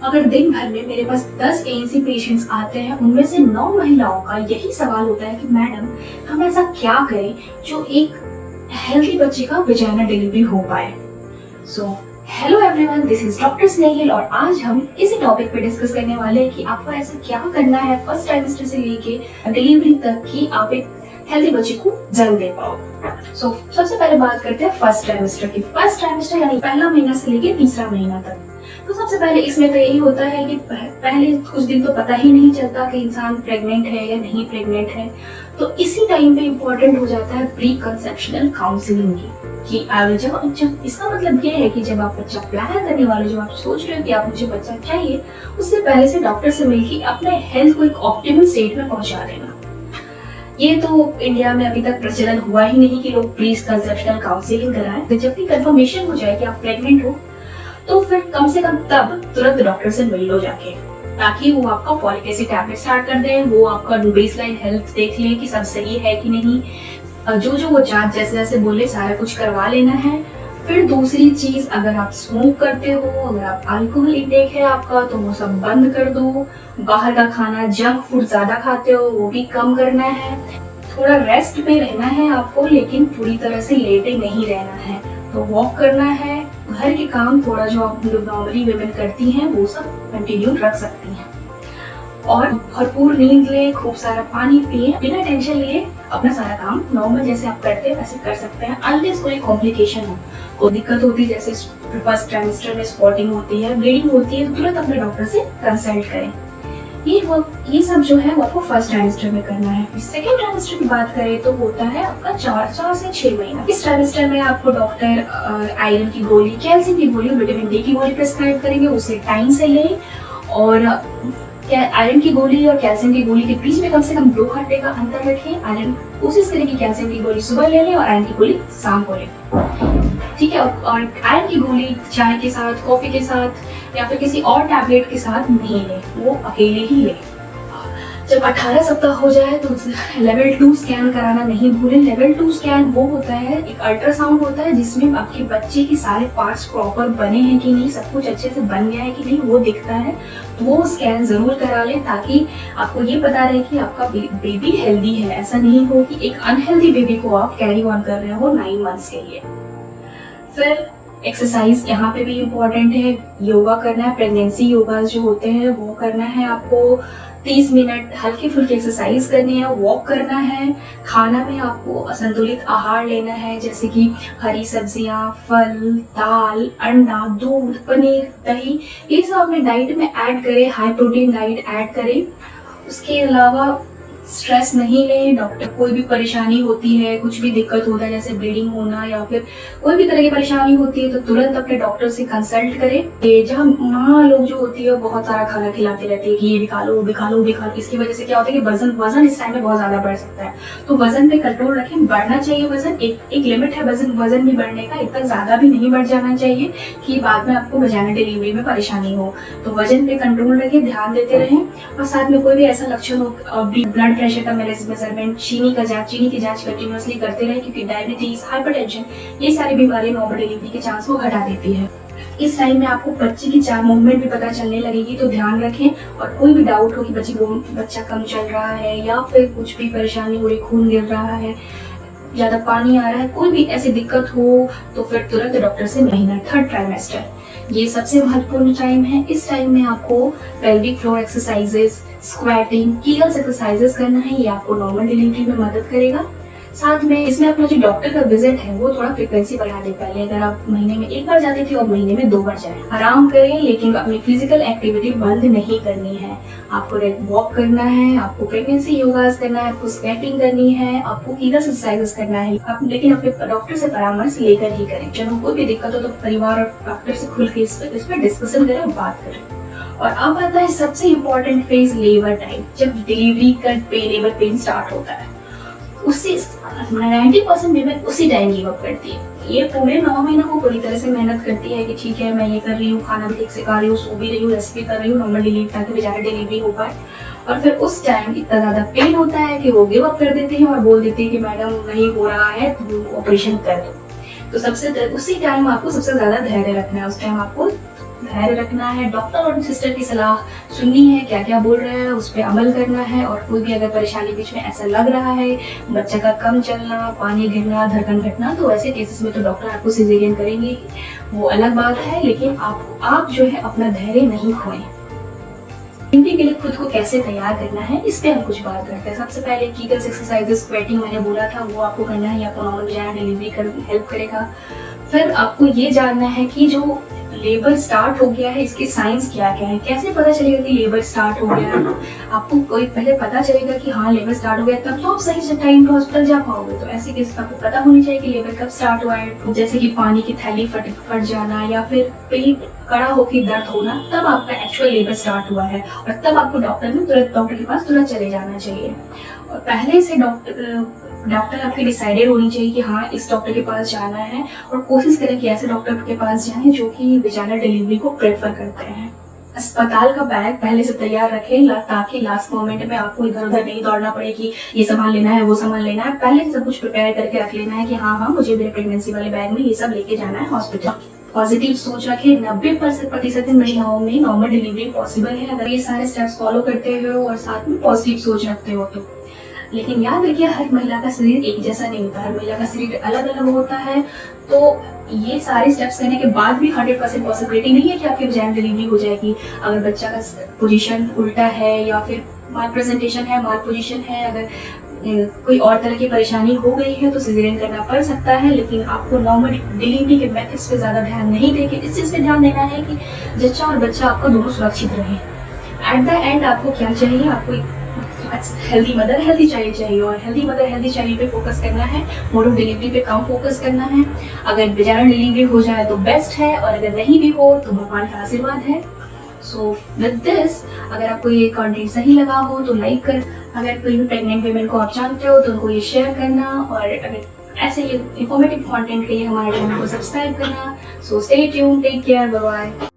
अगर दिन भर में मेरे पास 10 एएनसी पेशेंट्स आते हैं, उनमें से 9 महिलाओं का यही सवाल होता है कि मैडम हम ऐसा क्या करें जो एक हेल्दी बच्चे का वजाइना डिलीवरी हो पाए। So hello everyone, this is doctor Snehil और आज हम इसी टॉपिक पे डिस्कस करने वाले हैं कि आपको ऐसा क्या करना है फर्स्ट ट्राइमेस्टर से लेके डिलीवरी तक कि आप एक हेल्दी बच्चे को जन्म दे पाओ। सो सबसे पहले बात करते हैं फर्स्ट ट्राइमेस्टर की। फर्स्ट ट्राइमेस्टर यानी पहला महीना से लेके तीसरा महीना तक। तो सबसे पहले इसमें तो यही होता है कि पहले कुछ दिन तो पता ही नहीं चलता कि इंसान प्रेग्नेंट है या नहीं प्रेग्नेंट है। तो इसी टाइम पे इम्पोर्टेंट हो जाता है प्री कंसेप्शनल काउंसलिंग की जब इसका मतलब ये है कि जब आप बच्चा प्लान करने वाले, जो आप सोच रहे हो कि आप मुझे बच्चा चाहिए, उससे पहले से डॉक्टर से मिलकर अपने हेल्थ को एक ऑप्टिमल स्टेट में पहुंचा देना। ये तो इंडिया में अभी तक प्रचलन हुआ ही नहीं कि लोग प्री कंसेप्शनल काउंसलिंग कराएं। तो जब भी कंफर्मेशन हो जाए कि आप प्रेग्नेंट हो तो फिर कम से कम तब तुरंत डॉक्टर से मिल लो जाके, ताकि वो आपका फॉलिक एसिड टैबलेट स्टार्ट कर दें, वो आपका बेसलाइन हेल्थ देख ले कि सब सही है कि नहीं, जो वो जांच जैसे जैसे बोले सारा कुछ करवा लेना है। फिर दूसरी चीज, अगर आप स्मोक करते हो, अगर आप अल्कोहल इंटेक है आपका, तो वो सब बंद कर दो। बाहर का खाना, जंक फूड ज्यादा खाते हो वो भी कम करना है। थोड़ा रेस्ट में रहना है आपको, लेकिन पूरी तरह से लेटे नहीं रहना है। तो वॉक करना है, घर के काम थोड़ा जो आप नॉर्मली विमेन करती हैं वो सब कंटिन्यू रख सकती हैं। और भरपूर नींद ले, खूब सारा पानी पिए, बिना टेंशन लिए अपना सारा काम नॉर्मल जैसे आप करते हैं वैसे कर सकते हैं। अनलेस कोई कॉम्प्लिकेशन हो, कोई दिक्कत होती है, जैसे फर्स्ट ट्राइमेस्टर में स्पॉटिंग होती है, ब्लीडिंग होती है, तो तुरंत अपने डॉक्टर से कंसल्ट करें। ये सब जो है वो आपको फर्स्ट ट्राइमेस्टर में करना है। सेकेंड ट्राइमेस्टर की बात करें तो होता है आपका 4 से 6 महीना। इस ट्राइमेस्टर में आपको डॉक्टर आयरन की गोली, कैल्शियम की गोली, विटामिन डी की गोली प्रिस्क्राइब करेंगे, उसे टाइम से लें। और आयरन की गोली और कैल्शियम की गोली के बीच में कम से कम 2 घंटे का अंतर रखें। आयरन कोशिश करें कि कैल्शियम की गोली सुबह ले लें और आयरन की गोली शाम को लें, ठीक है। और आयरन की गोली चाय के साथ, कॉफी के साथ या फिर किसी और टैबलेट के साथ नहीं लें, वो अकेले ही लें। जब 18 सप्ताह हो जाए तो लेवल 2 स्कैन कराना नहीं भूलें। लेवल 2 स्कैन वो होता है, एक अल्ट्रासाउंड होता है जिसमें आपके बच्चे के सारे पार्ट्स प्रॉपर बने हैं कि नहीं, सब कुछ अच्छे से बन गया है कि नहीं, वो दिखता है। तो वो स्कैन जरूर करा लें ताकि आपको ये पता रहे कि आपका बेबी हेल्दी है। ऐसा नहीं हो कि एक अनहेल्दी बेबी को आप कैरी ऑन कर रहे हो 9 मंथ्स के लिए। फिर एक्सरसाइज यहाँ पे भी इम्पोर्टेंट है, योगा करना है। प्रेगनेंसी योगा जो होते हैं वो करना है आपको। 30 मिनट हल्की फुल्की एक्सरसाइज करनी है, वॉक करना है। खाना में आपको संतुलित आहार लेना है, जैसे कि हरी सब्जियां, फल, दाल, अंडा, दूध, पनीर, दही, ये सब अपने डाइट में ऐड करें। हाई प्रोटीन डाइट ऐड करें। उसके अलावा स्ट्रेस नहीं लें। डॉक्टर कोई भी परेशानी होती है, कुछ भी दिक्कत होता है, जैसे ब्लीडिंग होना या फिर कोई भी तरह की परेशानी होती है, तो तुरंत अपने डॉक्टर से कंसल्ट करें। जहाँ माँ लोग जो होती है बहुत सारा खाना खिलाती रहती है कि ये भी खा लो, वो भी खा लो, वो भी खा लो। इसकी वजह से क्या होता है कि वजन इस टाइम में बहुत ज्यादा बढ़ सकता है। तो वजन पे कंट्रोल रखें। बढ़ना चाहिए वजन, एक लिमिट है वजन भी बढ़ने का, इतना ज्यादा भी नहीं बढ़ जाना चाहिए कि बाद में आपको वजाइना डिलीवरी में परेशानी हो। तो वजन पे कंट्रोल रखें, ध्यान देते रहें। और साथ में कोई भी ऐसा लक्षण हो, ब्लड प्रेशर का मेजरमेंट, चीनी की जांच कंटिन्यूअसली करते रहे, क्योंकि डायबिटीज, हाइपरटेंशन, ये सारी बीमारी नॉर्मल डिलीवरी के चांस को घटा देती है। इस टाइम में आपको बच्चे की चार मूवमेंट भी पता चलने लगेगी, तो ध्यान रखें। और कोई भी डाउट हो कि बच्चा कम चल रहा है या फिर कुछ भी परेशानी हो रही, खून गिर रहा है, ज्यादा पानी आ रहा है, कोई भी ऐसी दिक्कत हो, तो फिर तुरंत डॉक्टर से मिलना। थर्ड ट्राइमेस्टर ये सबसे महत्वपूर्ण टाइम है। इस टाइम में आपको pelvic floor exercises, squatting, Kegels exercises करना है। ये आपको नॉर्मल डिलीवरी में मदद करेगा। साथ में इसमें अपना जो डॉक्टर का विजिट है वो थोड़ा फ्रिक्वेंसी बढ़ा दे। पहले अगर आप महीने में 1 बार जाते थे और महीने में 2 बार जाए। आराम करें, लेकिन अपनी फिजिकल एक्टिविटी बंद नहीं करनी है। आपको वॉक करना है, आपको प्रेगनेंसी योगा करना है, आपको स्केटिंग करनी है, आपको कीगल्स एक्सरसाइजेस करना है। लेकिन अपने डॉक्टर से परामर्श लेकर ही करें। जब कोई भी दिक्कत हो तो परिवार और डॉक्टर से खुल के इस पर डिस्कशन करें और बात करें। और अब आता है सबसे इम्पोर्टेंट फेज, लेबर टाइम। जब डिलीवरी का लेबर पेन स्टार्ट होता है, उससे 90% वीमेन उसी टाइम गिव अप करती है। ये पूरे 9 महीना को पूरी तरह से मेहनत करती है कि ठीक है मैं ये कर रही हूँ, खाना भी ठीक से खा रही हूँ, सो भी रही हूँ, रेस्ट भी कर रही हूँ, नॉर्मल डिलीवरी ताकि बेचारा डिलीवरी हो पाए। और फिर उस टाइम इतना ज्यादा पेन होता है कि वो गिव अप कर देती है और बोल देती है कि मैडम नहीं हो रहा है तो ऑपरेशन कर दो। तो उसी टाइम आपको सबसे ज्यादा धैर्य रखना है। उस टाइम आपको धैर्य रखना है, डॉक्टर और सिस्टर की सलाह सुननी है, क्या क्या बोल रहे हैं उस पर अमल करना है। और कोई भी अगर परेशानी बीच में ऐसा लग रहा है, बच्चे का कम चलना, पानी गिरना, धड़कन घटना, तो ऐसे केसेस में तो डॉक्टर आपको सिजेरियन करेंगे ही, वो अलग बात है। लेकिन आप जो है अपना धैर्य नहीं खोएं। डिलीवरी के लिए खुद को कैसे तैयार करना है, इस पे हम कुछ बात करते हैं। सबसे पहले कीगल्स एक्सरसाइजेस, स्क्वेटिंग मैंने बोला था, वो आपको करना है, आपको नॉर्मल वजाइना डिलीवरी कर हेल्प करेगा। फिर आपको ये जानना है कि जो लेबर स्टार्ट हो गया है इसके साइंस क्या क्या है। कैसे पता चलेगा कि लेबर स्टार्ट हो गया है? आपको कोई पहले पता चलेगा कि हाँ लेबर स्टार्ट हो गया, तब तो आप सही से टाइम पे हॉस्पिटल जा पाओगे। तो ऐसे केस आपको पता होनी चाहिए कि लेबर कब स्टार्ट हुआ है, जैसे कि पानी की थैली फट जाना या फिर पेट कड़ा होकर दर्द होना, तब आपका एक्चुअल लेबर स्टार्ट हुआ है और तब आपको डॉक्टर के पास तुरंत चले जाना चाहिए। और पहले से डॉक्टर आपकी डिसाइडेड होनी चाहिए कि हाँ इस डॉक्टर के पास जाना है, और कोशिश करें कि ऐसे डॉक्टर के पास जाएं जो कि वजाइना डिलीवरी को प्रेफर करते हैं। अस्पताल का बैग पहले से तैयार रखें ताकि लास्ट मोमेंट में आपको इधर उधर नहीं दौड़ना पड़े कि ये सामान लेना है, वो सामान लेना है। पहले से सब कुछ प्रिपेयर करके रख लेना है कि हाँ मुझे मेरे प्रेगनेंसी वाले बैग में ये सब लेके जाना है हॉस्पिटल। पॉजिटिव सोच रखें। 90% महिलाओं में नॉर्मल डिलीवरी पॉसिबल है अगर ये सारे स्टेप्स फॉलो करते हो और साथ में पॉजिटिव सोच रखते हो तो। लेकिन याद रखिए हर महिला का शरीर एक जैसा नहीं होता, हर महिला का शरीर अलग अलग होता है। तो ये सारे स्टेप्स करने के बाद भी 100% पॉसिबिलिटी नहीं है कि आपकी वजाइना डिलीवरी हो जाएगी। अगर बच्चा का पोजीशन उल्टा है या फिर माल प्रेजेंटेशन है, माल पोजीशन है, अगर कोई और तरह की परेशानी हो गई है तो सिजेरियन करना पड़ सकता है। लेकिन आपको नॉर्मल डिलीवरी के मेथड्स पे ज्यादा ध्यान नहीं देके इस चीज पे ध्यान देना है कि जच्चा और बच्चा आपका दोनों सुरक्षित रहे। एट द एंड आपको क्या चाहिए? आपको हेल्दी मदर हेल्दी चाइल्ड चाहिए, और हेल्दी मदर हेल्दी चाइल्ड पे फोकस करना है, मोड ऑफ डिलीवरी पे कम फोकस करना है। अगर वजाइना डिलीवरी हो जाए तो बेस्ट है, और अगर नहीं भी हो तो भगवान का आशीर्वाद है। सो विद दिस, अगर आपको ये कंटेंट सही लगा हो तो लाइक कर, अगर कोई भी प्रेग्नेंट वुमेन को आप जानते हो तो उनको ये शेयर करना, और अगर ऐसे ही इंफॉर्मेटिव कंटेंट के लिए हमारे चैनल को सब्सक्राइब करना। So stay tuned, take care, bye bye.